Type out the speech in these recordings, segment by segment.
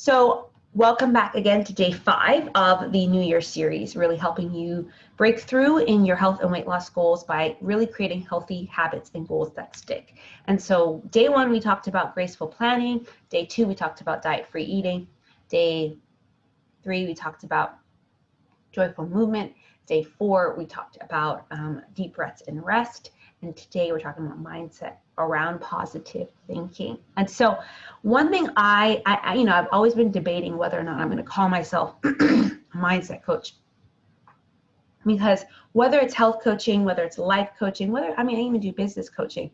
So welcome back again to day 5 of the New Year series, really helping you break through in your health and weight loss goals by really creating healthy habits and goals that stick. And so day 1, we talked about graceful planning. Day 2, we talked about diet-free eating. Day 3, we talked about joyful movement. Day 4, we talked about deep breaths and rest. And today we're talking about mindset around positive thinking. And so one thing I've always been debating whether or not I'm going to call myself a mindset coach. Because whether it's health coaching, whether it's life coaching, I even do business coaching,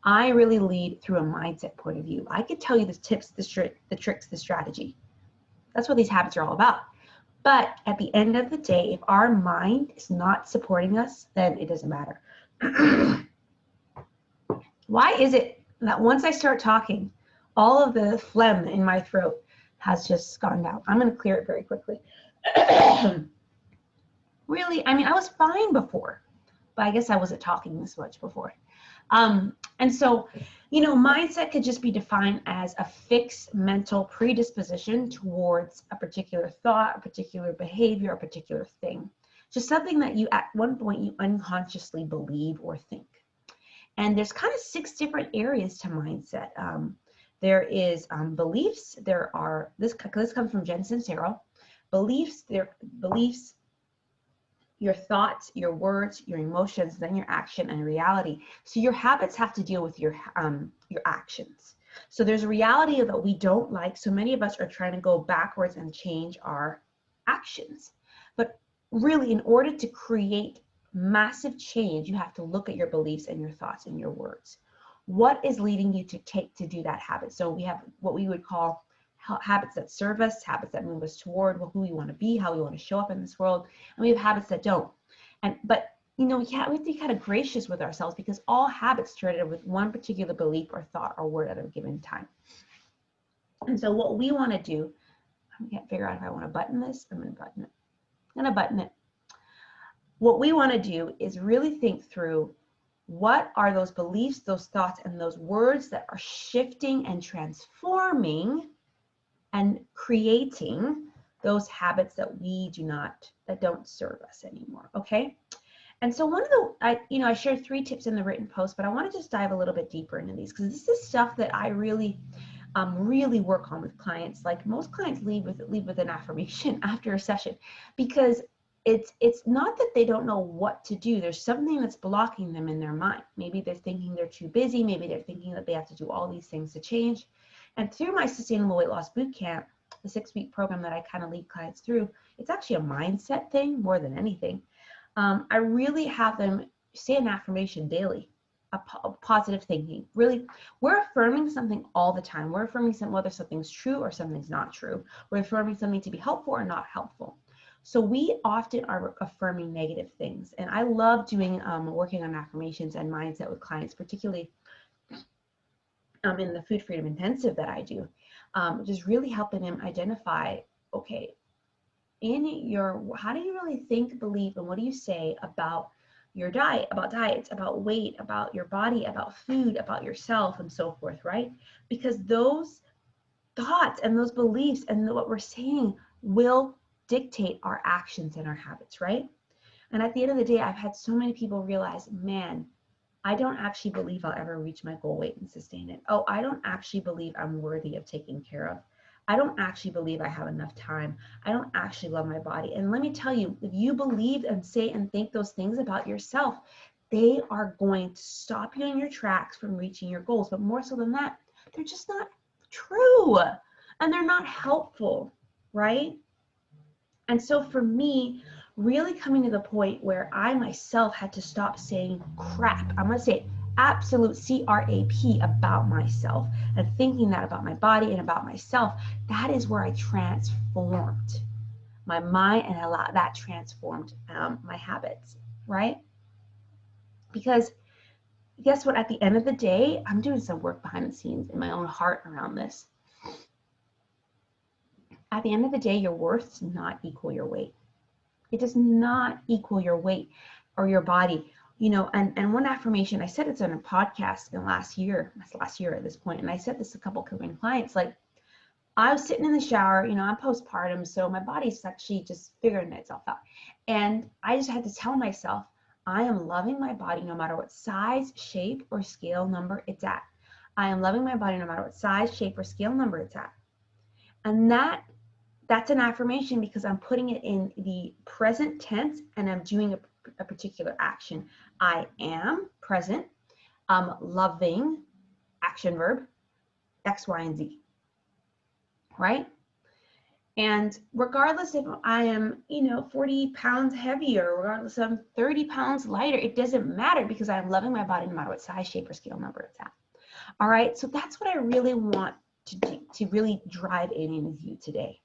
I really lead through a mindset point of view. I could tell you the tips, the tricks, the strategy. That's what these habits are all about. But at the end of the day, if our mind is not supporting us, then it doesn't matter. Why is it that once I start talking, all of the phlegm in my throat has just gone out? I'm going to clear it very quickly. Really, I was fine before, but I guess I wasn't talking this much before. And so, mindset could just be defined as a fixed mental predisposition towards a particular thought, a particular behavior, a particular thing. Just something that you, at one point, you unconsciously believe or think. And there's kind of 6 different areas to mindset. There is beliefs. This comes from Jen Sincero. Beliefs, your thoughts, your words, your emotions, then your action and reality. So your habits have to deal with your actions. So there's a reality that we don't like. So many of us are trying to go backwards and change our actions. But really, in order to create massive change, you have to look at your beliefs and your thoughts and your words. What is leading you to do that habit? So we have what we would call habits that serve us, habits that move us toward who we want to be, how we want to show up in this world, and we have habits that don't. But we have to be kind of gracious with ourselves, because all habits started with one particular belief or thought or word at a given time. And so what we want to do, I can't figure out if I want to button this. I'm going to button it. I'm going to button it. What we want to do is really think through what are those beliefs, those thoughts, and those words that are shifting and transforming and creating those habits that that don't serve us anymore, okay? And so one of I shared 3 tips in the written post, but I want to just dive a little bit deeper into these, because this is stuff that I really work on with clients. Like, most clients leave with an affirmation after a session, because it's not that they don't know what to do. There's something that's blocking them in their mind. Maybe they're thinking they're too busy. Maybe they're thinking that they have to do all these things to change. And through my Sustainable Weight Loss Bootcamp, the 6-week program that I kind of lead clients through, it's actually a mindset thing more than anything. I really have them say an affirmation daily, a positive thinking. Really, we're affirming something all the time. We're affirming whether something's true or something's not true. We're affirming something to be helpful or not helpful. So we often are affirming negative things. And I love working on affirmations and mindset with clients, particularly in the Food Freedom Intensive that I do, just really helping them identify, okay, how do you really think, believe, and what do you say about your diet, about diets, about weight, about your body, about food, about yourself, and so forth, right? Because those thoughts and those beliefs and what we're saying will dictate our actions and our habits, right? And at the end of the day, I've had so many people realize, man, I don't actually believe I'll ever reach my goal weight and sustain it. Oh, I don't actually believe I'm worthy of taking care of. I don't actually believe I have enough time. I don't actually love my body. And let me tell you, if you believe and say and think those things about yourself, they are going to stop you in your tracks from reaching your goals. But more so than that, they're just not true, and they're not helpful, right? And so for me, really coming to the point where I myself had to stop saying crap. I'm going to say absolute CRAP about myself, and thinking that about my body and about myself. That is where I transformed my mind, and that transformed my habits, right? Because guess what? At the end of the day, I'm doing some work behind the scenes in my own heart around this. At the end of the day, your worth does not equal your weight. It does not equal your weight or your body. And one affirmation, I said it's on a podcast last year at this point, and I said this to a couple of clients, like, I was sitting in the shower, you know, I'm postpartum, so my body's actually just figuring itself out. And I just had to tell myself, I am loving my body no matter what size, shape, or scale number it's at. I am loving my body no matter what size, shape, or scale number it's at. And that's an affirmation because I'm putting it in the present tense and I'm doing a particular action. I am present, loving, action verb, X, Y, and Z, right? And regardless if I am, you know, 40 pounds heavier, regardless if I'm 30 pounds lighter, it doesn't matter because I'm loving my body no matter what size, shape, or scale number it's at. All right, so that's what I really want to do, to really drive in with you today,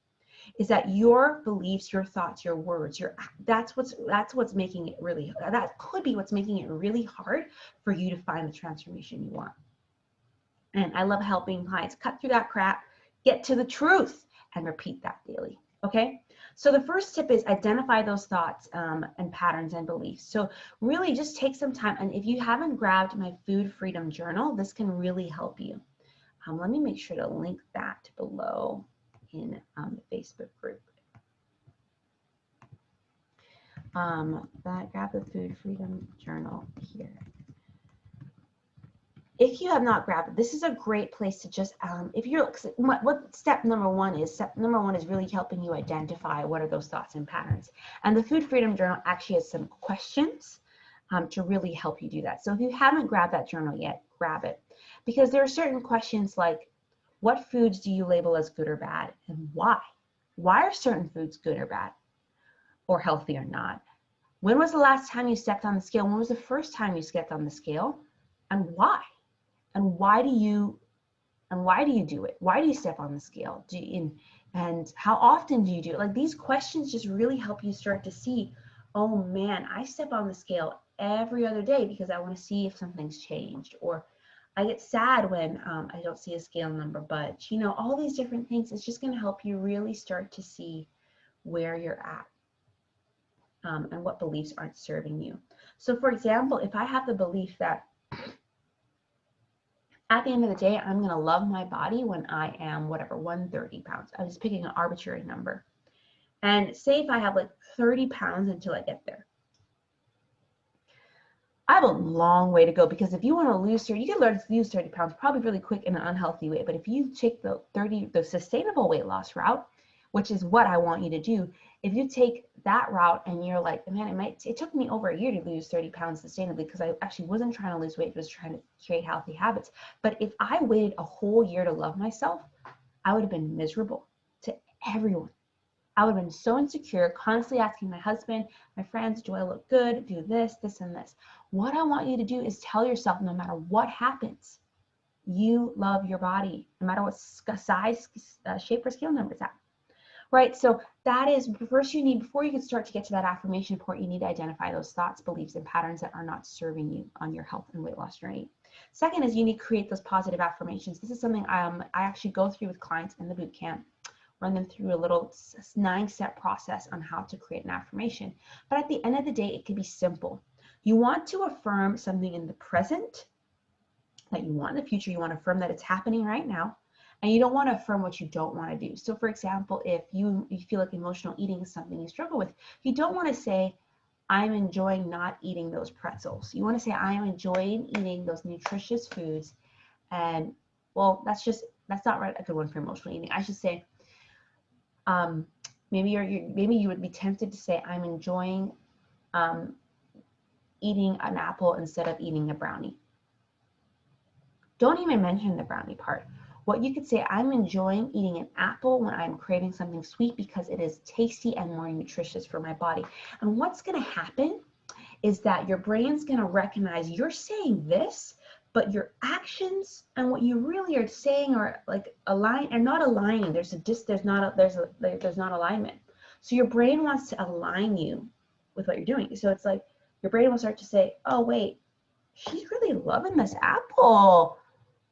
is that your beliefs, your thoughts, your words, that's what's making it really, that could be what's making it really hard for you to find the transformation you want. And I love helping clients cut through that crap, get to the truth, and repeat that daily. Okay, so the first tip is identify those thoughts and patterns and beliefs. So really just take some time, and if you haven't grabbed my Food Freedom Journal, this can really help you. Let me make sure to link that below in the Facebook group. Grab the Food Freedom Journal here. If you have not grabbed it, this is a great place to just, if you're, what step number one is? Step number one is really helping you identify what are those thoughts and patterns. And the Food Freedom Journal actually has some questions to really help you do that. So if you haven't grabbed that journal yet, grab it. Because there are certain questions like, what foods do you label as good or bad, and why? Why are certain foods good or bad, or healthy or not? When was the last time you stepped on the scale? When was the first time you stepped on the scale, and why? And why do you do it? Why do you step on the scale? And how often do you do it? Like, these questions just really help you start to see, oh man, I step on the scale every other day because I want to see if something's changed, or I get sad when I don't see a scale number budge. You know, all these different things. It's just going to help you really start to see where you're at and what beliefs aren't serving you. So for example, if I have the belief that at the end of the day, I'm going to love my body when I am, whatever, 130 pounds. I was picking an arbitrary number. And say if I have like 30 pounds until I get there. I have a long way to go, because if you want to lose 30, you can learn to lose 30 pounds probably really quick in an unhealthy way. But if you take the sustainable weight loss route, which is what I want you to do, if you take that route and you're like, man, it took me over a year to lose 30 pounds sustainably, because I actually wasn't trying to lose weight, I was trying to create healthy habits. But if I waited a whole year to love myself, I would have been miserable to everyone. I would have been so insecure, constantly asking my husband, my friends, do I look good? Do this, and this. What I want you to do is tell yourself, no matter what happens, you love your body, no matter what size, shape, or scale number it's at. Right, so that is first you need, before you can start to get to that affirmation part, you need to identify those thoughts, beliefs, and patterns that are not serving you on your health and weight loss journey. Second is you need to create those positive affirmations. This is something I actually go through with clients in the boot camp, run them through a little 9-step process on how to create an affirmation. But at the end of the day, it can be simple. You want to affirm something in the present that you want in the future. You want to affirm that it's happening right now. And you don't want to affirm what you don't want to do. So for example, if you feel like emotional eating is something you struggle with, you don't want to say, I'm enjoying not eating those pretzels. You want to say, I am enjoying eating those nutritious foods. And well, that's not right, a good one for emotional eating. I should say, maybe you would be tempted to say, I'm enjoying eating an apple instead of eating a brownie. Don't even mention the brownie part. What you could say, I'm enjoying eating an apple when I'm craving something sweet because it is tasty and more nutritious for my body. And what's going to happen is that your brain's going to recognize you're saying this, but your actions and what you really are saying are like not aligning. There's not alignment. So your brain wants to align you with what you're doing. So it's like your brain will start to say, oh wait, she's really loving this apple.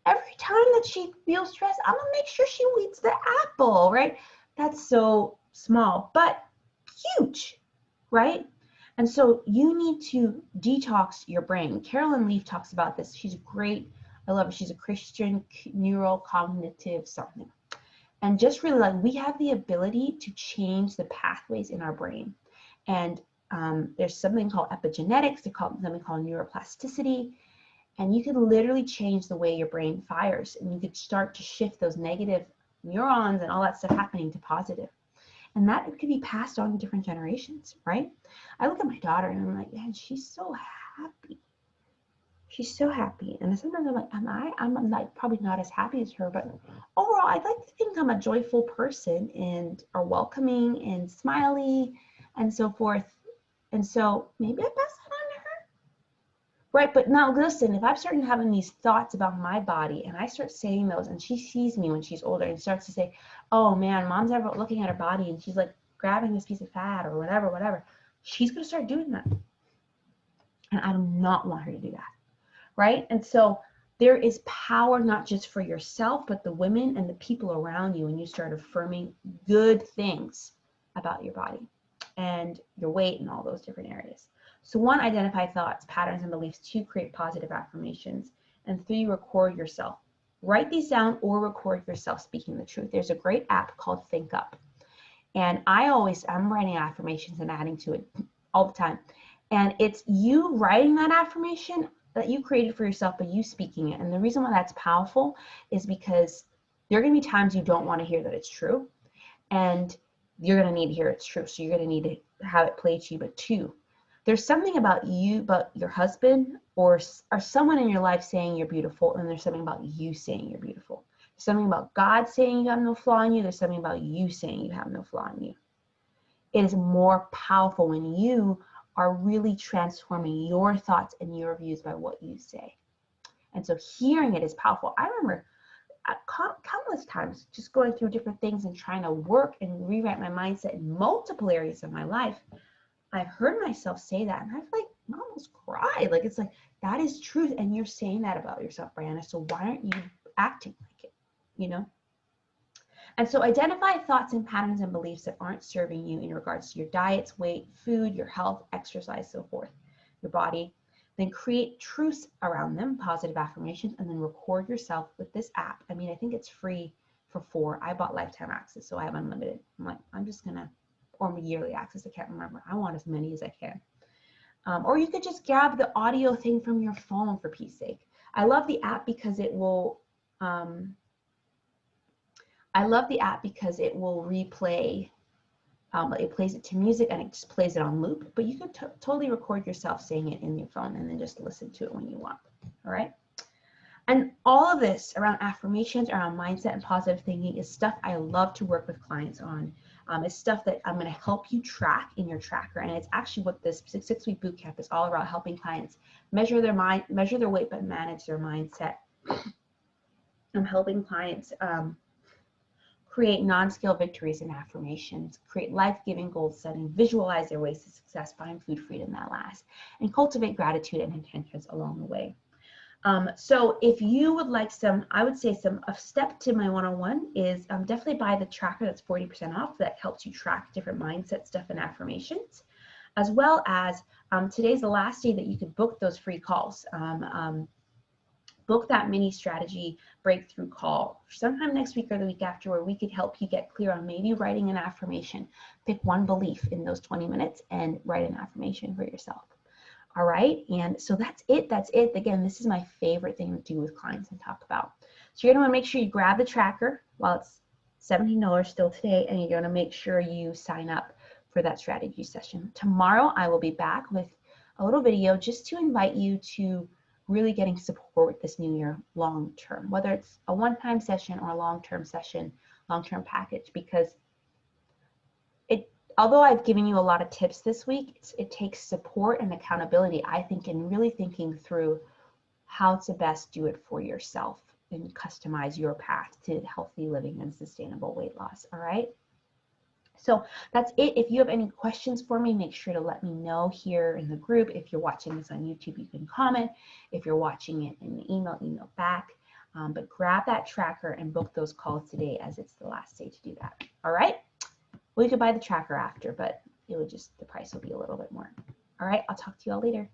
Every time that she feels stressed, I'm gonna make sure she eats the apple, right? That's so small, but huge, right? And so you need to detox your brain. Carolyn Leaf talks about this. She's great. I love her. She's a Christian neurocognitive something. And just really like, we have the ability to change the pathways in our brain. And there's something called epigenetics, they call it something called neuroplasticity. And you can literally change the way your brain fires, and you could start to shift those negative neurons and all that stuff happening to positive. And that could be passed on to different generations, right? I look at my daughter and I'm like, man, she's so happy. She's so happy. And sometimes I'm like, I'm like probably not as happy as her, but overall, I'd like to think I'm a joyful person and are welcoming and smiley and so forth. And so maybe I pass that on to her. Right, but now listen, if I'm starting having these thoughts about my body and I start saying those and she sees me when she's older and starts to say, oh man, mom's ever looking at her body and she's like grabbing this piece of fat or whatever, she's going to start doing that. And I do not want her to do that. Right? And so there is power not just for yourself, but the women and the people around you when you start affirming good things about your body and your weight and all those different areas. So 1, identify thoughts, patterns, and beliefs. 2, create positive affirmations. And 3, record yourself. Write these down or record yourself speaking the truth. There's a great app called Think Up. And I'm writing affirmations and adding to it all the time. And it's you writing that affirmation that you created for yourself, but you speaking it. And the reason why that's powerful is because there are going to be times you don't want to hear that it's true. And you're going to need to hear it's true. So you're going to need to have it play to you. But 2, there's something about you, about your husband or someone in your life saying you're beautiful, and there's something about you saying you're beautiful. There's something about God saying you have no flaw in you. There's something about you saying you have no flaw in you. It is more powerful when you are really transforming your thoughts and your views by what you say. And so hearing it is powerful. I remember countless times just going through different things and trying to work and rewrite my mindset in multiple areas of my life. I heard myself say that and I've like almost cried. Like, it's like, that is truth. And you're saying that about yourself, Brianna. So why aren't you acting like it? You know? And so identify thoughts and patterns and beliefs that aren't serving you in regards to your diets, weight, food, your health, exercise, so forth, your body. Then create truths around them, positive affirmations, and then record yourself with this app. I mean, I think it's free for 4. I bought lifetime access, so I have unlimited. I'm like, I'm just gonna, or yearly access, I can't remember. I want as many as I can. Or you could just grab the audio thing from your phone, for peace sake. I love the app because it will, replay. It plays it to music and it just plays it on loop, but you could totally record yourself saying it in your phone and then just listen to it when you want. All right. And all of this around affirmations, around mindset and positive thinking is stuff I love to work with clients on. It's stuff that I'm going to help you track in your tracker. And it's actually what this 6-week boot camp is all about, helping clients measure their weight, but manage their mindset. I'm helping clients create non-scale victories and affirmations, create life-giving goal setting, visualize their ways to success, find food freedom that lasts, and cultivate gratitude and intentions along the way. So if you would like a step to my one-on-one is definitely buy the tracker. That's 40% off. That helps you track different mindset stuff and affirmations, as well as today's the last day that you could book those free calls. Book that mini strategy breakthrough call sometime next week or the week after, where we could help you get clear on maybe writing an affirmation. Pick one belief in those 20 minutes and write an affirmation for yourself. All right, and so that's it. Again, this is my favorite thing to do with clients and talk about. So you're gonna wanna make sure you grab the tracker while it's $17 still today, and you're gonna make sure you sign up for that strategy session. Tomorrow, I will be back with a little video just to invite you to really getting support with this new year long-term, whether it's a one-time session or a long-term session, long-term package, because although I've given you a lot of tips this week, it takes support and accountability, I think, in really thinking through how to best do it for yourself and customize your path to healthy living and sustainable weight loss, all right? So that's it. If you have any questions for me, make sure to let me know here in the group. If you're watching this on YouTube, you can comment. If you're watching it in the email back. But grab that tracker and book those calls today, as it's the last day to do that, all right? Well, you could buy the tracker after, but the price will be a little bit more. All right, I'll talk to you all later.